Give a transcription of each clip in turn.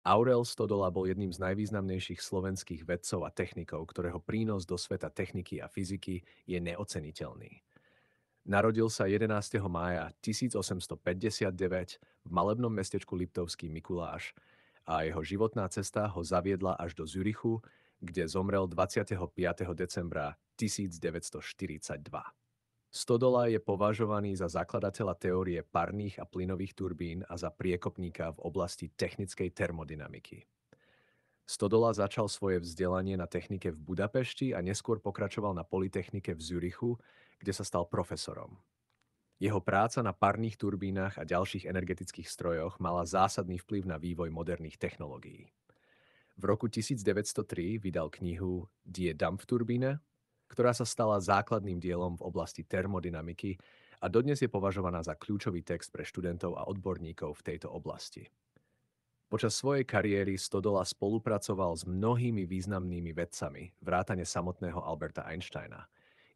Aurel Stodola bol jedným z najvýznamnejších slovenských vedcov a technikov, ktorého prínos do sveta techniky a fyziky je neoceniteľný. Narodil sa 11. mája 1859 v malebnom mestečku Liptovský Mikuláš a jeho životná cesta ho zaviedla až do Zürichu, kde zomrel 25. decembra 1942. Stodola je považovaný za zakladateľa teórie parných a plynových turbín a za priekopníka v oblasti technickej termodynamiky. Stodola začal svoje vzdelanie na technike v Budapešti a neskôr pokračoval na Polytechnike v Zürichu, kde sa stal profesorom. Jeho práca na parných turbínach a ďalších energetických strojoch mala zásadný vplyv na vývoj moderných technológií. V roku 1903 vydal knihu Die Dampfturbine, ktorá sa stala základným dielom v oblasti termodynamiky a dodnes je považovaná za kľúčový text pre študentov a odborníkov v tejto oblasti. Počas svojej kariéry Stodola spolupracoval s mnohými významnými vedcami, vrátane samotného Alberta Einsteina.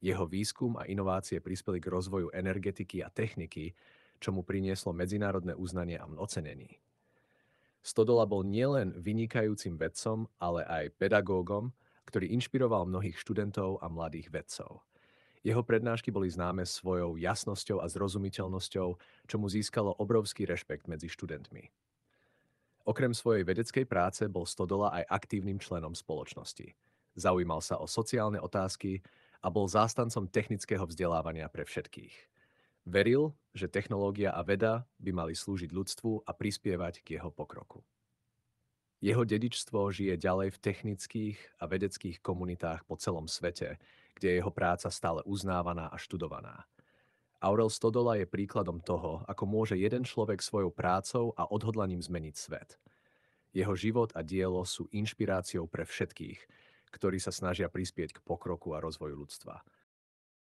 Jeho výskum a inovácie prispeli k rozvoju energetiky a techniky, čo mu prinieslo medzinárodné uznanie a ocenenie. Stodola bol nielen vynikajúcim vedcom, ale aj pedagógom, ktorý inšpiroval mnohých študentov a mladých vedcov. Jeho prednášky boli známe svojou jasnosťou a zrozumiteľnosťou, čo mu získalo obrovský rešpekt medzi študentmi. Okrem svojej vedeckej práce bol Stodola aj aktívnym členom spoločnosti. Zaujímal sa o sociálne otázky a bol zástancom technického vzdelávania pre všetkých. Veril, že technológia a veda by mali slúžiť ľudstvu a prispievať k jeho pokroku. Jeho dedičstvo žije ďalej v technických a vedeckých komunitách po celom svete, kde je jeho práca stále uznávaná a študovaná. Aurel Stodola je príkladom toho, ako môže jeden človek svojou prácou a odhodlaním zmeniť svet. Jeho život a dielo sú inšpiráciou pre všetkých, ktorí sa snažia prispieť k pokroku a rozvoju ľudstva.